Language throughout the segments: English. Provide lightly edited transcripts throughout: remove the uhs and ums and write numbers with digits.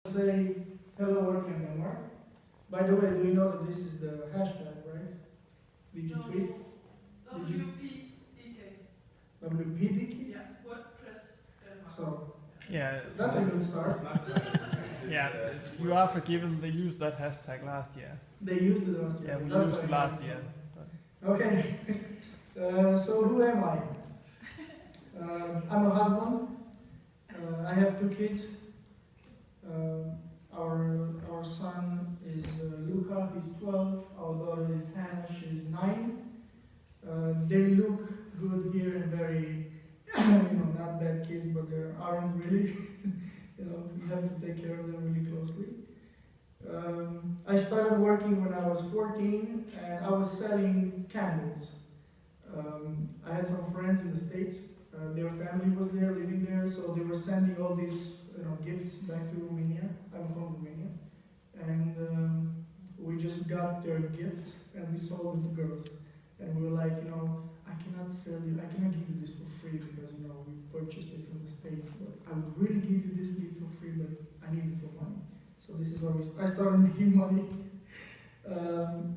Say hello WordCamp Denmark. By the way, do you know that this is the hashtag, right? Did you tweet? WPDK. WPDK? Yeah, WordPress Denmark. So, yeah, that's a good start. yeah, you are forgiven. They used that hashtag last year. They used it last year. Yeah, we that's used it last year. Okay. So who am I? I'm a husband. I have 2 kids. Our son is Luca, he's 12. Our daughter is Hannah, she's 9. They look good here and very, not bad kids, but they aren't really. You have to take care of them really closely. I started working when I was 14, and I was selling candles. I had some friends in the States. Their family was there, living there, so they were sending all these gifts back to Romania. I'm from Romania. And we just got their gifts and we sold them to girls. And we were like, I cannot give you this for free because, we purchased it from the States, but I would really give you this gift for free, but I need it for money. So this is always, I started making money.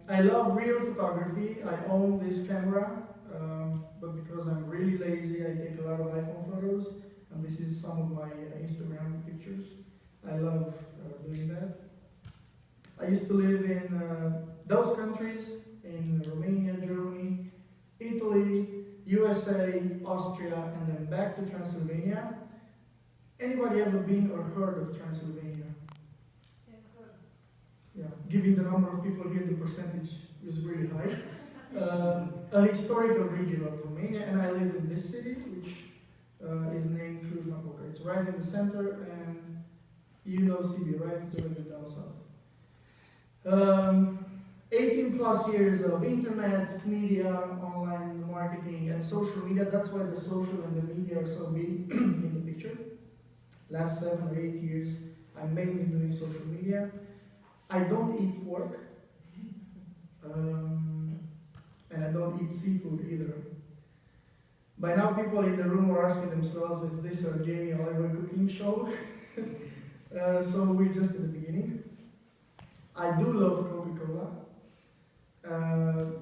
I love real photography. I own this camera, but because I'm really lazy, I take a lot of iPhone photos. And this is some of my Instagram pictures. I love doing that. I used to live in those countries, in Romania, Germany, Italy, USA, Austria, and then back to Transylvania. Anybody ever been or heard of Transylvania? Yeah, given the number of people here, the percentage is really high. A historical region of Romania, and I live in this city, which is named Cluj-Napoca. It's right in the center, and you know Sibiu, right? It's a little bit down south. 18 plus years of internet, media, online marketing, and social media. That's why the social and the media are so big in the picture. Last 7 or 8 years, I'm mainly doing social media. I don't eat pork, and I don't eat seafood either. By now, people in the room are asking themselves, is this a Jamie Oliver cooking show? So we're just at the beginning. I do love Coca-Cola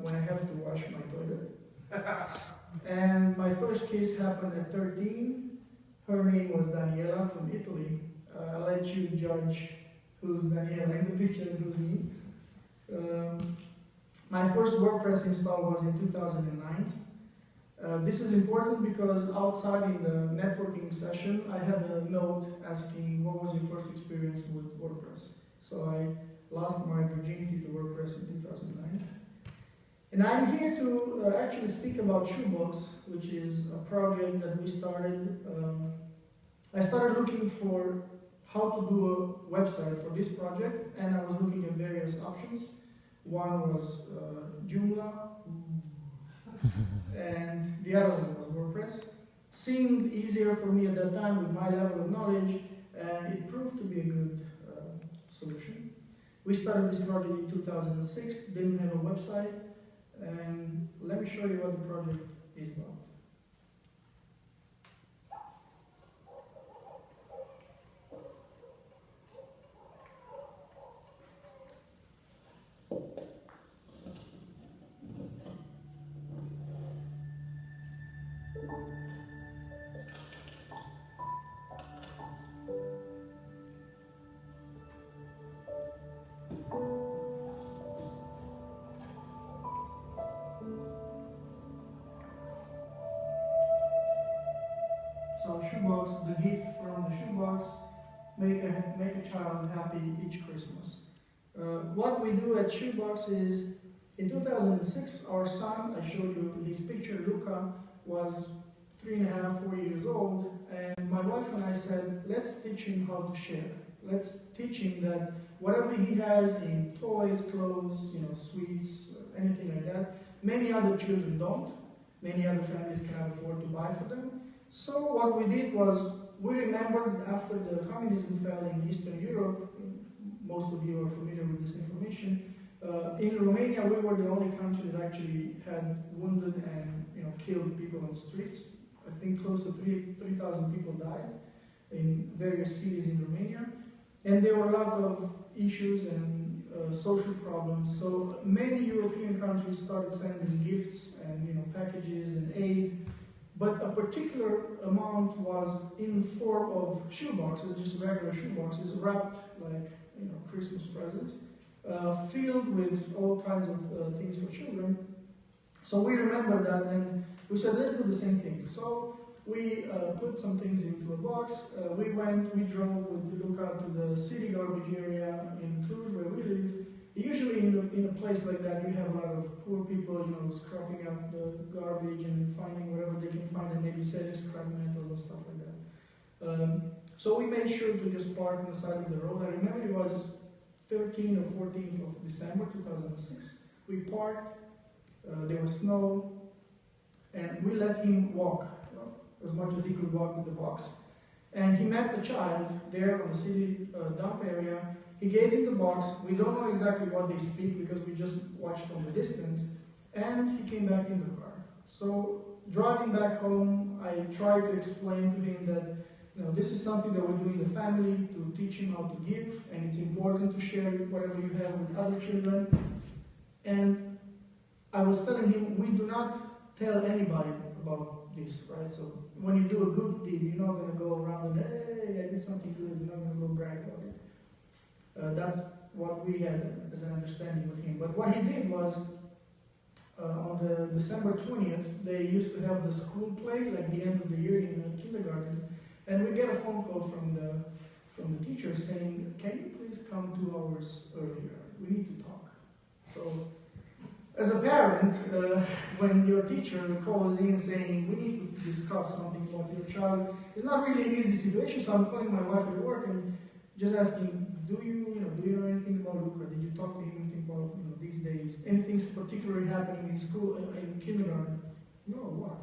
when I have to wash my toilet. And my first kiss happened at 13. Her name was Daniela from Italy. I'll let you judge who's Daniela in the picture and who's me. My first WordPress install was in 2009. This is important because outside in the networking session, I had a note asking what was your first experience with WordPress. So I lost my virginity to WordPress in 2009. And I'm here to actually speak about Shoebox, which is a project that we started. I started looking for how to do a website for this project, and I was looking at various options. One was Joomla, and the other one was WordPress. Seemed easier for me at that time with my level of knowledge, and it proved to be a good solution. We started this project in 2006, didn't have a website, and let me show you what the project is about. So Shoebox, the gift from the Shoebox, make a child happy each Christmas. What we do at Shoebox is, in 2006, our son, I showed you his picture, Luca, was 3.5, 4 years old, and my wife and I said, let's teach him how to share. Let's teach him that whatever he has in toys, clothes, sweets, anything like that, many other children don't. Many other families cannot afford to buy for them. So what we did was, we remembered after the communism fell in Eastern Europe, most of you are familiar with this information, in Romania we were the only country that actually had wounded and killed people on the streets. I think close to 3,000 people died in various cities in Romania. And there were a lot of issues and social problems. So many European countries started sending gifts and packages and aid. But a particular amount was in form of shoeboxes, just regular shoeboxes, wrapped like Christmas presents, filled with all kinds of things for children. So we remember that, and we said, let's do the same thing. So we put some things into a box. We drove with Luca to the city garbage area in Cluj, where we live. Usually in a place like that, you have a lot of poor people, scrapping up the garbage and finding whatever they can find and maybe selling scrap metal or stuff like that. So we made sure to just park on the side of the road. I remember it was 13th or 14th of December 2006. We parked, there was snow, and we let him walk as much as he could walk with the box. And he met a child there on the city dump area. He gave him the box. We don't know exactly what they speak because we just watched from the distance. And he came back in the car. So driving back home, I tried to explain to him that this is something that we do in the family to teach him how to give, and it's important to share whatever you have with other children. And I was telling him, we do not tell anybody about this, right? So when you do a good deed, you're not going to go around and, hey, I did something good, you're not going to go brag about it. That's what we had as an understanding with him. But what he did was, on the December 20th, they used to have the school play, like the end of the year in the kindergarten, and we get a phone call from the teacher saying, can you please come 2 hours earlier? We need to talk. So, as a parent, when your teacher calls in saying, we need to discuss something about your child, it's not really an easy situation, so I'm calling my wife at work and just asking, do you know anything about Luca? Did you talk to him anything about these days? Anything particularly happening in school, in kindergarten? No, what?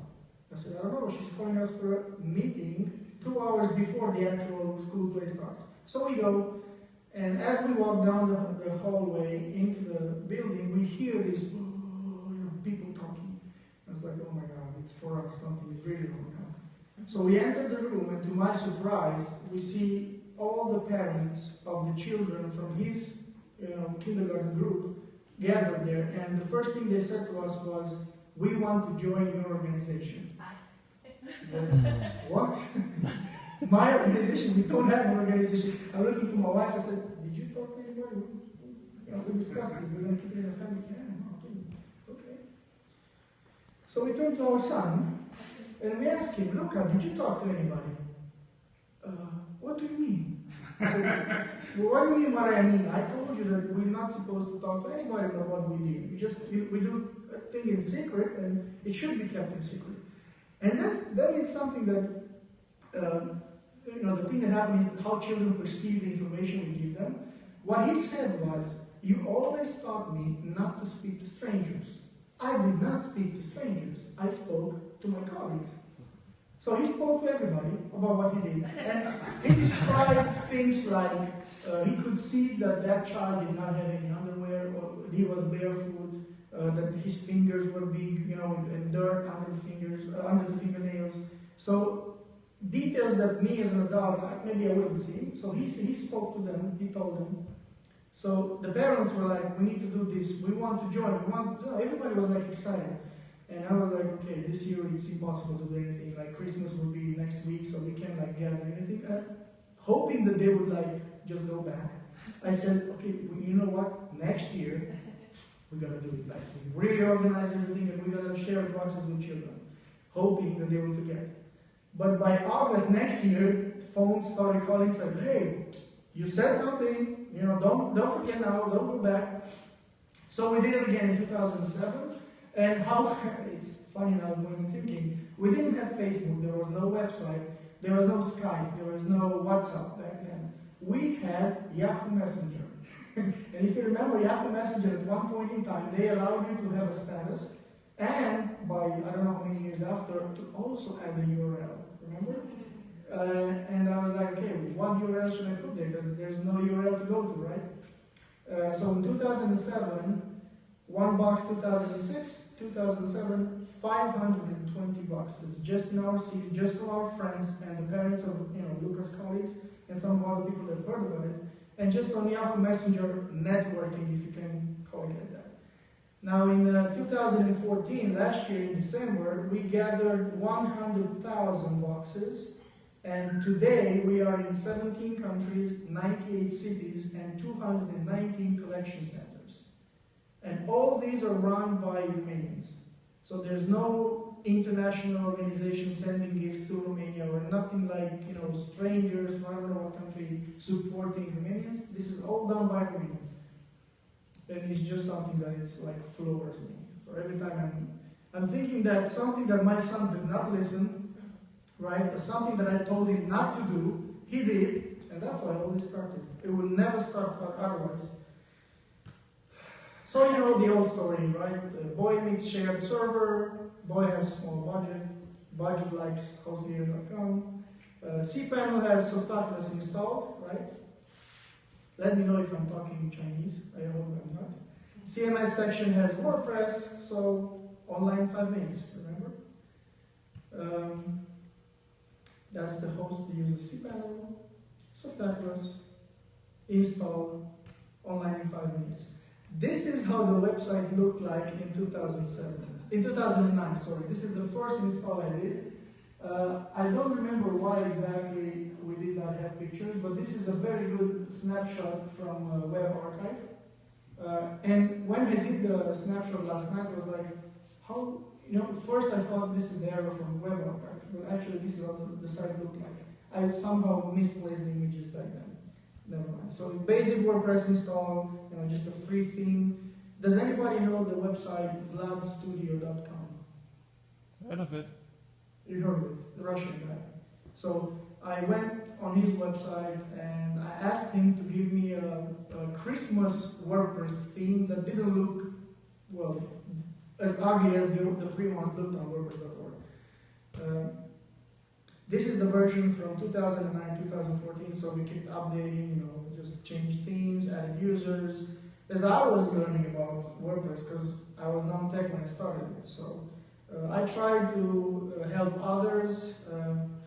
I said, I don't know, she's calling us for a meeting 2 hours before the actual school play starts. So we go, and as we walk down the hallway into the building, we hear this, people talking. I was like, oh my God, it's for us, something is really wrong now. So we enter the room, and to my surprise, we see all the parents of the children from his kindergarten group gathered there, and the first thing they said to us was, we want to join your organization. What? My organization? We don't have an organization. I'm looking to my wife, I said, did you talk to anybody? We discussed this, we're going to keep it in the family. Yeah, okay. So we turned to our son, and we asked him, Luca, did you talk to anybody? What do you mean? I said, well, what do you mean what I mean? I told you that we're not supposed to talk to anybody about what we did. We do a thing in secret, and it should be kept in secret. And then it's something that, the thing that happens is how children perceive the information we give them. What he said was, you always taught me not to speak to strangers. I did not speak to strangers. I spoke to my colleagues. So he spoke to everybody about what he did. And he described things like he could see that child did not have any underwear, or he was barefoot, that his fingers were big, and dirt under the fingers, under the fingernails. So details that me as an adult, maybe I wouldn't see. So he spoke to them, he told them. So the parents were like, we need to do this, we want to join, everybody was like excited. And I was like, okay, this year it's impossible to do anything, like Christmas will be next week, so we can't like gather anything. Hoping that they would like just go back. I said, okay, you know what, next year, we're gonna do it, like we reorganize everything and we're gonna share boxes with children, hoping that they will forget. But by August next year, phones started calling, saying, hey, you said something, don't forget now, don't go back. So we did it again in 2007, and it's funny now when I'm thinking, we didn't have Facebook, there was no website, there was no Skype, there was no WhatsApp back then. We had Yahoo Messenger. And if you remember, Yahoo Messenger at one point in time, they allowed you to have a status, and by, I don't know how many years after, to also add a URL, remember? And I was like, okay, what URL should I put there? Because there's no URL to go to, right? So in 2007, One box 2006, 2007, 520 boxes just in our city, just from our friends and the parents of Luca's colleagues and some other people that have heard about it, and just on Yahoo Messenger networking, if you can call it that. Now in 2014, last year in December, we gathered 100,000 boxes, and today we are in 17 countries, 98 cities, and 219 collection centers. And all these are run by Romanians. So there's no international organization sending gifts to Romania or nothing like, strangers from I don't know what country supporting Romanians. This is all done by Romanians. And it's just something that is like floors me. So every time I'm thinking that something that my son did not listen, right, but something that I told him not to do, he did, and that's why all this started. It will never start otherwise. So you know the old story, right? The boy meets shared server, boy has small budget likes hostgear.com, cPanel has Softaculous installed, right? Let me know if I'm talking Chinese, I hope I'm not. CMS section has WordPress, so online in 5 minutes, remember? That's the host, we use the cPanel, Softaculous, install, online in 5 minutes. This is how the website looked like in 2009, sorry. This is the first install I did. I don't remember why exactly we did not have pictures, but this is a very good snapshot from Web Archive. And when I did the snapshot last night, I was like, how, first I thought this is the error from Web Archive, but actually this is how the site looked like. I somehow misplaced the images back then. Never mind. So basic WordPress install, just a free theme. Does anybody know the website vladstudio.com? Heard of it? You heard of it, the Russian guy. So I went on his website and I asked him to give me a Christmas WordPress theme that didn't look, well, as ugly as the free ones looked on WordPress.org. This is the version from 2009, 2014, so we kept updating, just changed themes, added users. As I was learning about WordPress, because I was non-tech when I started it, so I tried to help others,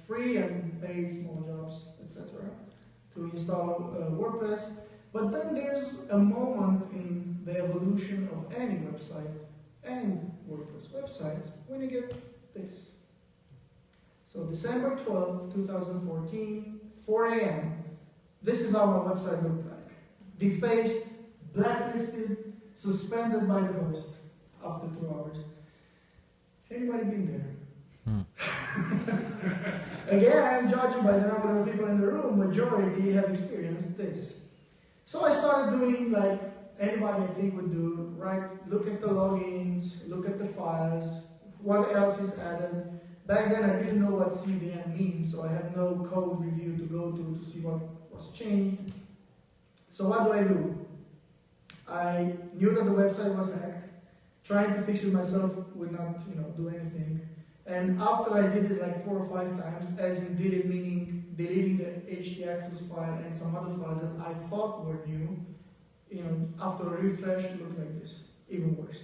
free and paid small jobs, etc., to install WordPress. But then there's a moment in the evolution of any website and WordPress websites when you get this. So December 12, 2014, 4 a.m., this is how our website looked like. Defaced, blacklisted, suspended by the host after 2 hours. Anybody been there? Again, judging by the number of people in the room, majority have experienced this. So I started doing like anybody I think would do, right? Look at the logins, look at the files, what else is added. Back then I didn't know what CDN means, so I had no code review to go to see what was changed. So what do? I knew that the website was hacked, trying to fix it myself would not, do anything. And after I did it like 4 or 5 times, as in did it meaning deleting the htaccess file and some other files that I thought were new, after a refresh it looked like this, even worse.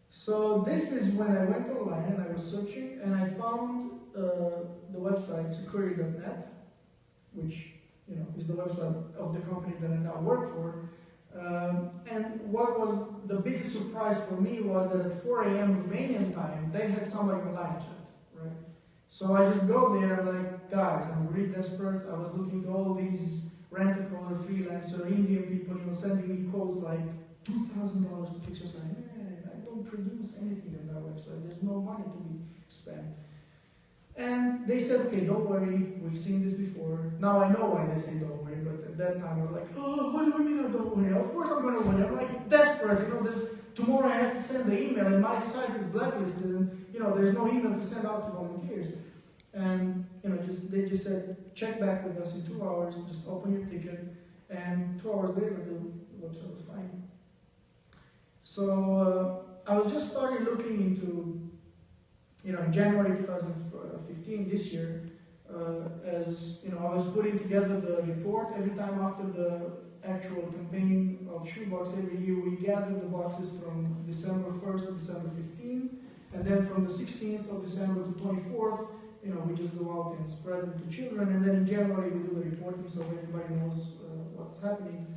So this is when I went online and I was searching and I found the website security.net, which is the website of the company that I now work for. And what was the biggest surprise for me was that at 4 a.m. Romanian time, they had somebody in live chat, right? So I just go there like, guys, I'm really desperate. I was looking to all these rent-a-car, freelancer, Indian people, sending me quotes like $2,000 to fix your site. I don't produce anything on that website. There's no money to be spent. And they said, okay, don't worry, we've seen this before. Now I know why they say don't worry, but at that time I was like, oh, what do you mean I don't worry? Of course I'm going to worry. I'm like desperate, tomorrow I have to send the email and my site is blacklisted and, there's no email to send out to volunteers. And, they just said, check back with us in 2 hours, just open your ticket. And 2 hours later, the website was fine. So I was just started looking into, in January 2015, this year, as you know, I was putting together the report every time after the actual campaign of Shoebox. Every year we gather the boxes from December 1st to December 15th, and then from the 16th of December to 24th, you know, we just go out and spread them to children, and then in January we do the reporting so everybody knows what's happening.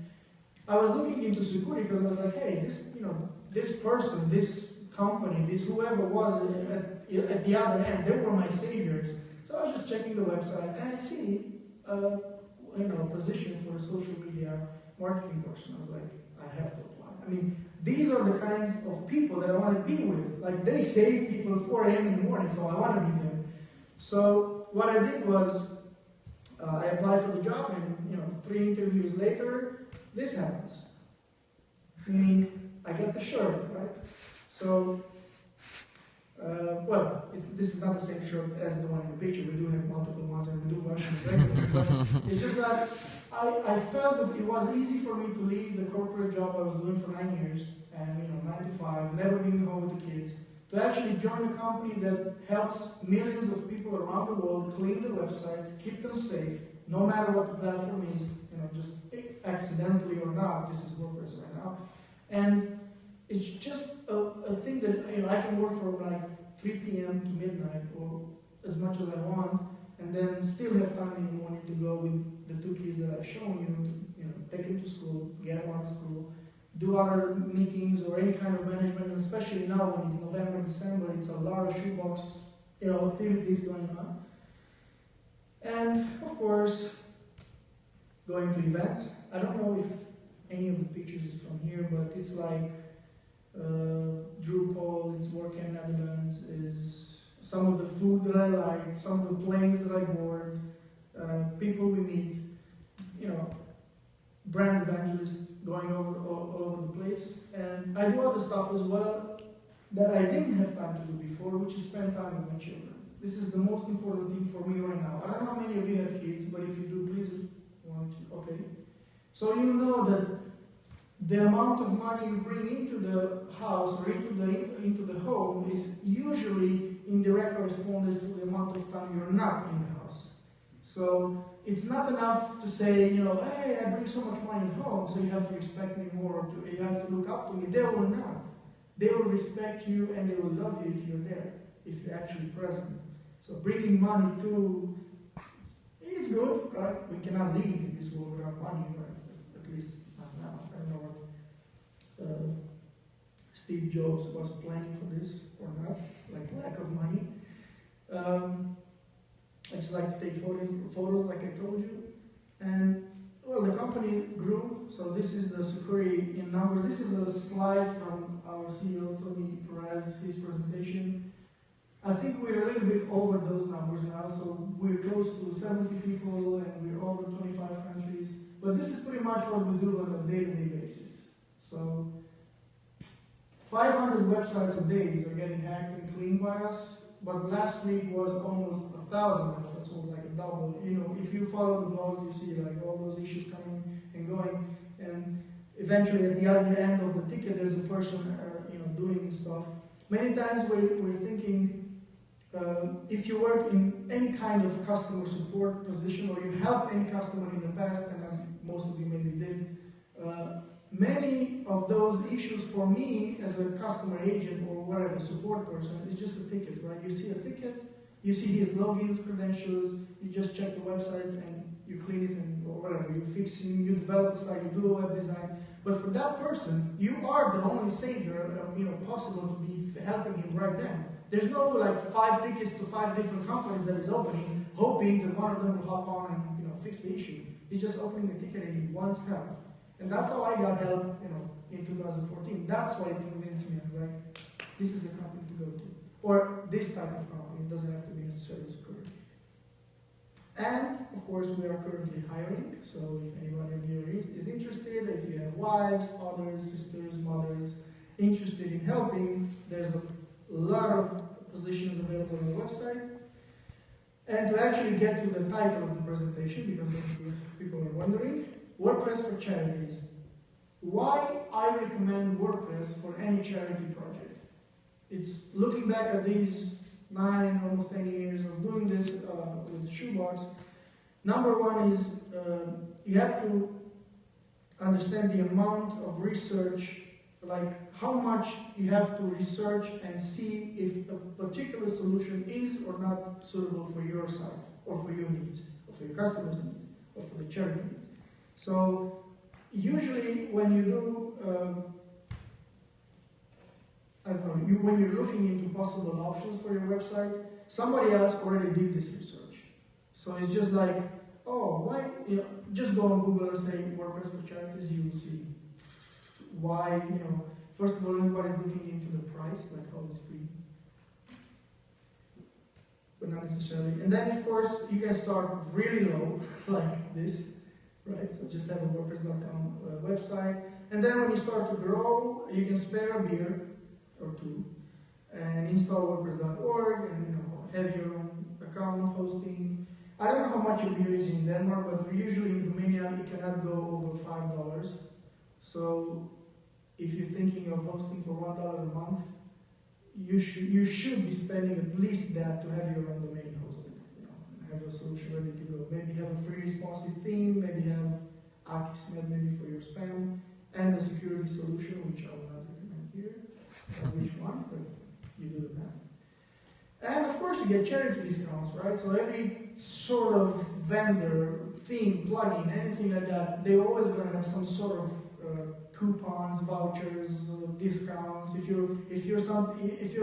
I was looking into security because I was like, hey, this, you know, this person, this company, this whoever was at the other end, they were my saviors. So I was just checking the website and I see, you know, a position for a social media marketing person. I was like, I have to apply. I mean, these are the kinds of people that I want to be with. Like, they save people at 4 a.m. in the morning, so I want to be there. So what I did was, I applied for the job, and you know, 3 interviews later, this happens. Meaning, I get the shirt, right? So, well, this is not the same shirt as the one in the picture. We do have multiple ones, and we do Russian regularly. But it's just that I felt that it was easy for me to leave the corporate job I was doing for 9 years, and you know, 9 to 5, never being home with the kids, to actually join a company that helps millions of people around the world clean the websites, keep them safe, no matter what the platform is, you know, just accidentally or not. This is WordPress right now, and it's just a thing that, you know, I can work from like 3 p.m. to midnight or as much as I want, and then still have time in the morning to go with the 2 kids that I've shown you, to, you know, take them to school, get them out of school, do other meetings or any kind of management, and especially now when it's November, December, it's a lot of shoebox, you know, activities going on. And of course, going to events. I don't know if any of the pictures is from here, but it's like Drupal, it's WordCamp Netherlands, is some of the food that I like, some of the planes that I board, people we meet, you know, brand evangelists going all over the place. And I do other stuff as well that I didn't have time to do before, which is spend time with my children. This is the most important thing for me right now. I don't know how many of you have kids, but if you do, please want to, okay. So you know that the amount of money you bring into the house or into the home is usually in direct correspondence to the amount of time you're not in the house. So it's not enough to say, you know, hey, I bring so much money at home, so you have to respect me more, you have to look up to me. They will not. They will respect you and they will love you if you're there, if you're actually present. So bringing money to, it's good, right? We cannot live in this world without money, right? At least not now. I don't know what Steve Jobs was planning for this or not, like lack of money. I just like to take photos like I told you. And well, the company grew, so this is the security in numbers. This is a slide from our CEO, Tony Perez, his presentation. I think we're a little bit over those numbers now, so we're close to 70 people and we're over 25 countries. But this is pretty much what we do on a day-to-day basis. So 500 websites a day are getting hacked and cleaned by us, but last week was almost 1,000 websites, so it was like a double. You know, if you follow the blogs, you see like all those issues coming and going, and eventually at the other end of the ticket, there's a person, you know, doing stuff. Many times we're thinking, if you work in any kind of customer support position or you helped any customer in the past, and most of you maybe did, many of those issues for me as a customer agent or whatever support person is just a ticket, right? You see a ticket, you see his logins, credentials, you just check the website and you clean it and or whatever, you fix it, you develop the site, you do a web design. But for that person, you are the only savior, you know, possible to be helping him right then. There's no like 5 tickets to 5 different companies that is opening, hoping that one of them will hop on and, you know, fix the issue. He's just opening a ticket and he wants help. And that's how I got help, you know, in 2014. That's why it convinced me, like, this is the company to go to. Or this type of company, it doesn't have to be necessarily security. And, of course, we are currently hiring, so if anybody of you is interested, if you have wives, fathers, sisters, mothers, interested in helping, there's a lot of positions available on the website. And to actually get to the title of the presentation, because people are wondering, WordPress for Charities. Why I recommend WordPress for any charity project? It's looking back at these 9, almost 10 years of doing this with Shoebox. Number one is you have to understand the amount of research, like how much you have to research and see if a particular solution is or not suitable for your site, or for your needs, or for your customers' needs, or for the charity needs. So usually when you do, I don't know, when you're looking into possible options for your website, somebody else already did this research. So it's just like, oh, why, just go on Google and say WordPress for charities, you will see why, first of all, everybody's looking into the price, like, oh, it's free. But not necessarily. And then, of course, you can start really low, like this, right? So just have a WordPress.com website. And then when you start to grow, you can spare a beer or two and install WordPress.org and have your own account hosting. I don't know how much a beer is in Denmark, but usually in Romania it cannot go over $5. So if you're thinking of hosting for $1 a month, you should be spending at least that to have your own domain hosted. And have a solution ready to go. Maybe have a free responsive theme, maybe have Akismet maybe for your spam, and the security solution, which I will not recommend here. Which one, but you do the math. And of course you get charity discounts, right? So every sort of vendor, theme, plugin, anything like that, they're always going to have some sort of coupons, vouchers, discounts. If you're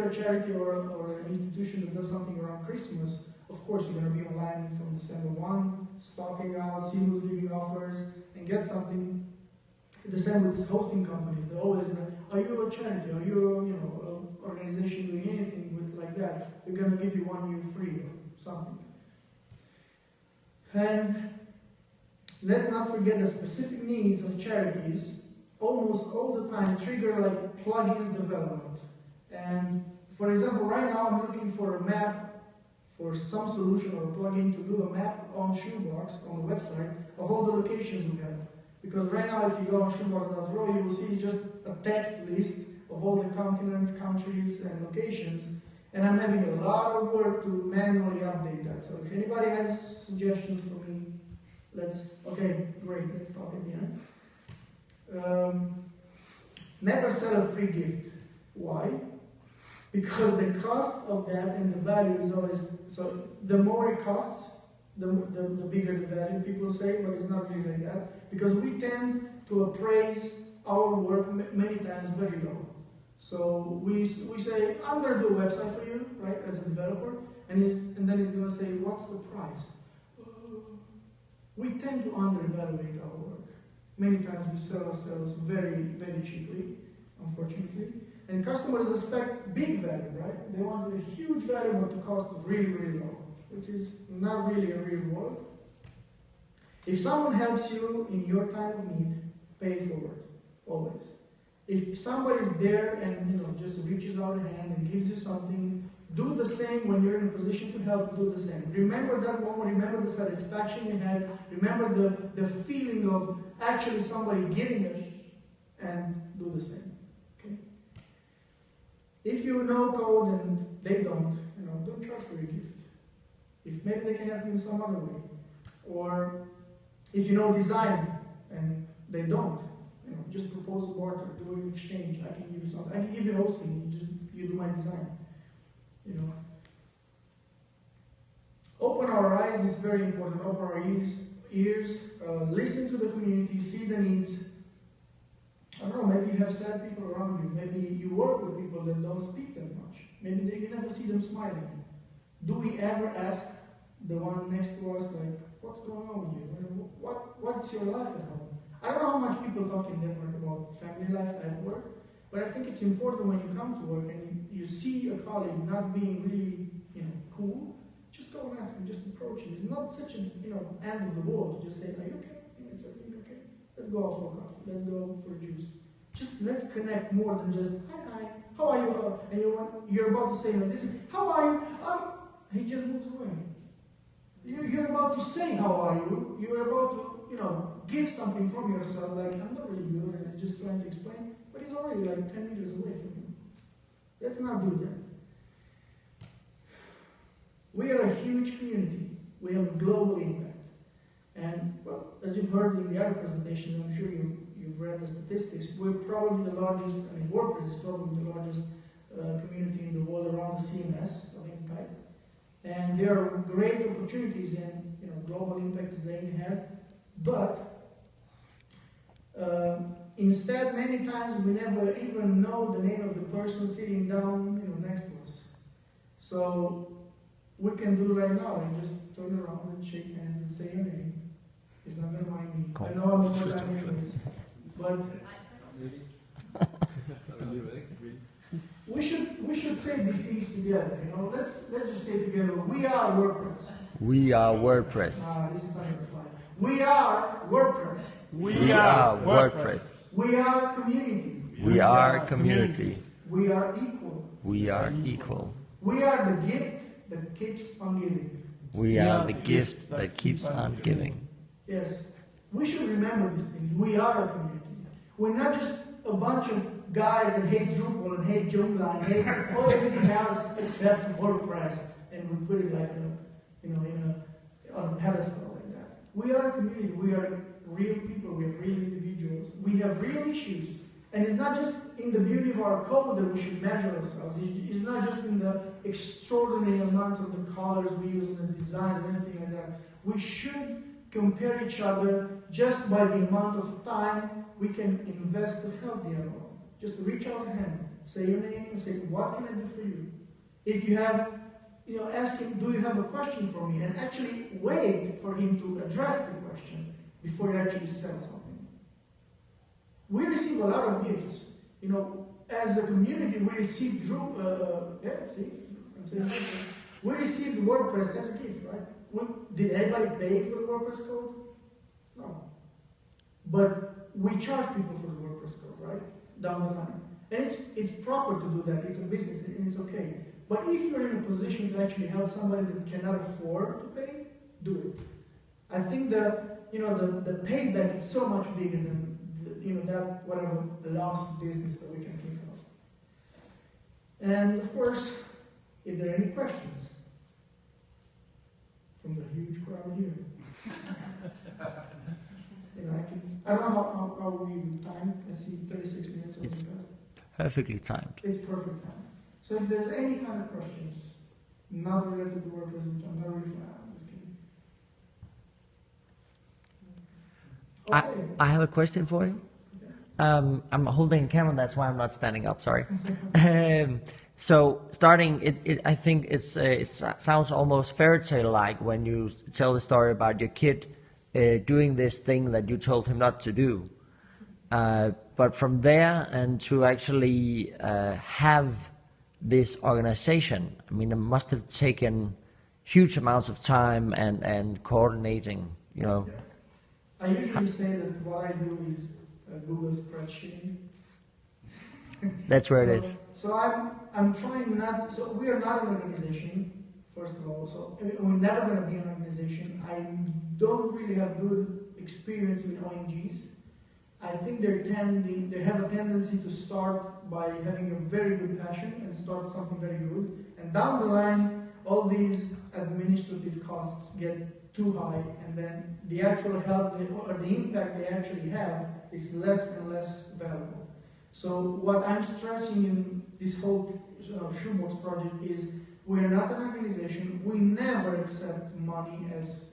a charity or an institution that does something around Christmas, of course you're going to be online from December 1, stocking out, see who's giving offers, and get something. The same with hosting companies. They're always like, are you a charity? Are you an organization doing anything like that? We're going to give you 1 year free or something. And let's not forget the specific needs of charities almost all the time trigger like plugins development. And for example, right now I'm looking for a map for some solution or a plugin to do a map on Shoebox on the website of all the locations we have. Because right now, if you go on shoebox.ro, you will see just a text list of all the continents, countries, and locations. And I'm having a lot of work to manually update that. So if anybody has suggestions for me, okay, great, let's talk at the end. Never sell a free gift. Why? Because the cost of that and the value is always, so the more it costs, the bigger the value, people say, but it's not really like that. Because we tend to appraise our work many times very low. So we say, I'm going to do a website for you, right, as a developer, and then he's going to say, what's the price? We tend to underevaluate our work. Many times we sell ourselves very, very cheaply, unfortunately. And customers expect big value, right? They want a huge value, but to cost really, really low, which is not really a real world. If someone helps you in your time of need, pay it forward, always. If somebody's there and just reaches out a hand and gives you something, do the same when you're in a position to help, do the same. Remember that moment, remember the satisfaction you had, remember the feeling of actually somebody giving it, and do the same. Okay? If you know code and they don't charge for your gift. If maybe they can help you in some other way. Or if you know design and they don't, just propose a barter, do an exchange. I can give you something. I can give you hosting. You do my design. Open our eyes is very important. Open our ears. Listen to the community. See the needs. I don't know. Maybe you have sad people around you. Maybe you work with people that don't speak that much. Maybe you never see them smiling. Do we ever ask the one next to us, like, what's going on with you? What's your life at home? I don't know how much people talk in Denmark about family life at work, but I think it's important when you come to work and you see a colleague not being really, cool, just go and ask him, just approach him. It's not such an, end of the world to just say, are you okay? It's everything okay? Let's go out for coffee. Let's go for a juice. Just let's connect more than just, hi, how are you? And you're about to say like this, how are you? He just moves away. You're about to say, how are you? You're about to, give something from yourself, like, I'm not really good, and I'm just trying to explain, but he's already like 10 meters away from you. Let's not do We are a huge community. We have a global impact. And, well, as you've heard in the other presentations, I'm sure you've read the statistics, we're probably the largest, I mean, WordPress is probably the largest community in the world around the CMS of any type. And there are great opportunities and global impact is laying ahead. But instead, many times we never even know the name of the person sitting down next to us. So we can do right now and just turn around and shake hands and say your name. It's not going to mind me. I know I'm not going anyways. But we should say these things together. Let's just say together. We are WordPress. We are WordPress. This is not going to fly. We are WordPress. We are WordPress. We are community. We are community. We are equal. We are equal. We are the gift that keeps on giving. We are the gift that keeps on giving. Yes. We should remember these things. We are a community. We're not just a bunch of guys that hate Drupal and hate Joomla and hate everything else except WordPress, and we put it like on a pedestal like that. We are a community. We are real people. We are real individuals. We have real issues. And it's not just in the beauty of our code that we should measure ourselves. It's not just in the extraordinary amounts of the colors we use in the designs or anything like that. We should compare each other just by the amount of time we can invest to help the other one. Just reach out a hand, say your name, and say, what can I do for you? If you have, ask him, do you have a question for me? And actually wait for him to address the question before you actually sell something. We receive a lot of gifts. As a community, we receive we received WordPress as a gift, right? Did anybody pay for the WordPress code? No. But we charge people for the WordPress code, right? Down the line. And it's proper to do that. It's a business and it's okay. But if you're in a position to actually help somebody that cannot afford to pay, do it. I think that the payback is so much bigger than that whatever lost business that we can think of. And of course, if there are any questions from the huge crowd here, I don't know how we time. I see 36 minutes. It's perfectly timed. It's perfect time. So if there's any kind of questions not related to WordPress, which I'm not really I'm just kidding. Okay. I have a question for you. I'm holding a camera, that's why I'm not standing up, sorry. So starting, I think it sounds almost fairy tale-like when you tell the story about your kid doing this thing that you told him not to do. But from there and to actually have this organization, I mean, it must have taken huge amounts of time and coordinating, Yeah. I usually say that what I do is Google spreadsheet. That's where it is. So I'm trying not. So we are not an organization, first of all. So we're never going to be an organization. I don't really have good experience with ONGs. I think they have a tendency to start by having a very good passion and start something very good. And down the line, all these administrative costs get too high, and then the actual help or the impact they actually have is less and less valuable. So what I'm stressing in this whole Shoebox project is we're not an organization. We never accept money as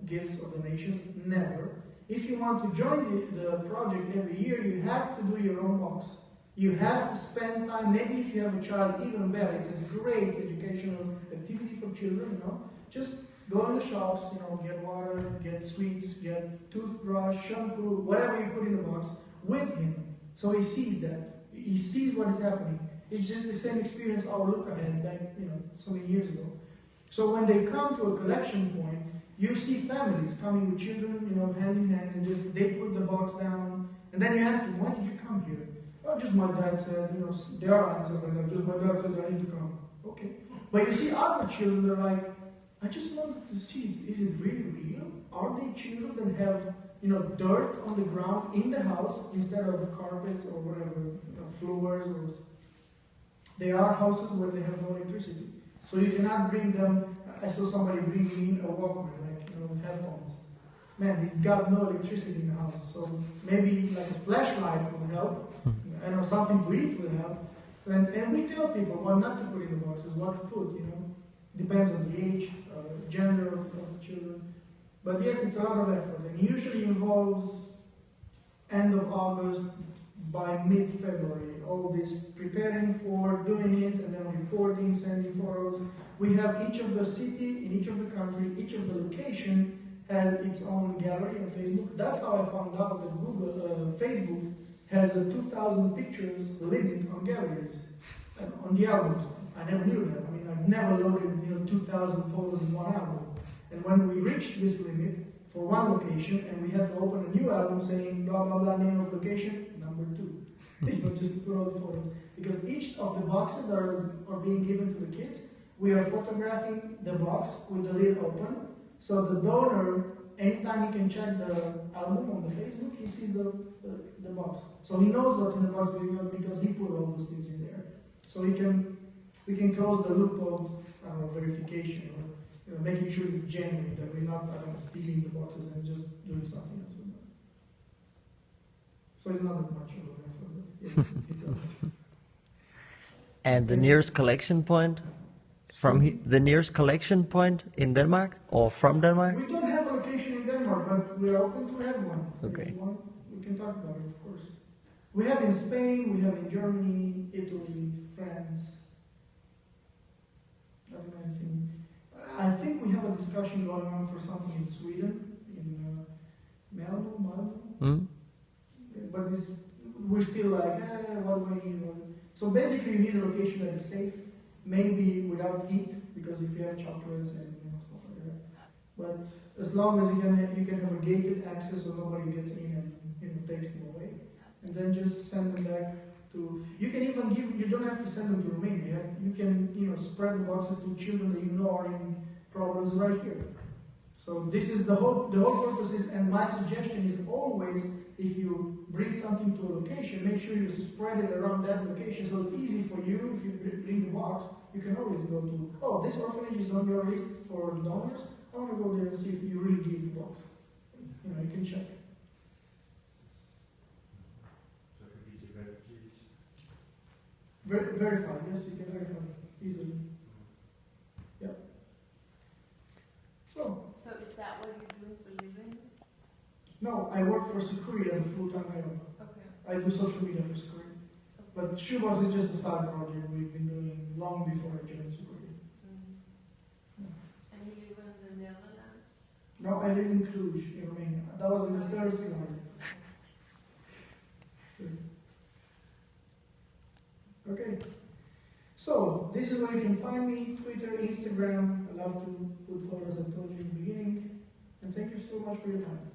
gifts or donations. Never. If you want to join the project every year, you have to do your own box. You have to spend time. Maybe if you have a child, even better. It's a great educational activity for children. Just go in the shops, get water, get sweets, get toothbrush, shampoo, whatever you put in the box, with him. So he sees that. He sees what is happening. It's just the same experience our Luca had back, so many years ago. So when they come to a collection point, you see families coming with children, hand in hand, and they put the box down, and then you ask them, why did you come here? Oh, just my dad said, there are answers like that, just my dad said I need to come. Okay. But you see other children, they're like, I just wanted to see, is it really real? Are they children that have, dirt on the ground in the house instead of carpets or whatever, floors? Or there are houses where they have no electricity. So you cannot bring them, I saw somebody bringing in a Walkman, like, you know, headphones. Man, he's got no electricity in the house, so maybe like a flashlight will help. I know something to eat will help. And we tell people what not to put in the boxes, what to put, you know. Depends on the age, gender of the children. But yes, it's a lot of effort, and usually involves end of August by mid-February. All this preparing for doing it, and then reporting, sending photos. We have each of the city, in each of the country, each of the location has its own gallery on Facebook. That's how I found out that Facebook has a 2,000 pictures limit on galleries, on the albums. I never knew that. I mean, I've never loaded 2,000 photos in one album. And when we reached this limit for one location, and we had to open a new album saying blah blah blah name of location, number 2, just to put all the photos. Because each of the boxes that are being given to the kids, we are photographing the box with the lid open, so the donor, anytime he can check the album on the Facebook, he sees the box. So he knows what's in the box because he put all those things in there. So we can close the loop of verification, or making sure it's genuine, that we're not stealing the boxes and just doing something else with them. So it's not that much of an effort, but it's a lot. And the nearest collection point the nearest collection point in Denmark or from Denmark? We don't have a location in Denmark, but we are open to have one. So okay. If you want, we can talk about it, of course. We have in Spain, we have in Germany, Italy, France. I don't know anything. I think we have a discussion going on for something in Sweden, in Malmo. Mm? But we're still like, what do we need? So basically, you need a location that is safe, maybe without heat, because if you have chocolates and stuff like that. But as long as you can have a gated access, so nobody gets in and takes them away, and then just send them back to. You can even give. You don't have to send them to Romania. You can spread the boxes to children that you know are in problems right here. So this is the whole purpose is, and my suggestion is always, if you bring something to a location, make sure you spread it around that location, so it's easy for you. If you bring the box, you can always go to, oh, this orphanage is on your list for donors. I want to go there and see if you really give the box. You can check. So it could be to refugees. Verify, yes, you can verify easily. Yep. So is that what you're doing for a living? no, I work for Security as a full-time job. Okay. I do social media for Security. But Shoebox is just a side project we've been doing long before I joined Security. And you live in the Netherlands? No, I live in Cluj, in Romania. That was in the third slide. Okay. So, this is where you can find me, Twitter, Instagram. I love to put photos, I told you in the beginning. And thank you so much for your time.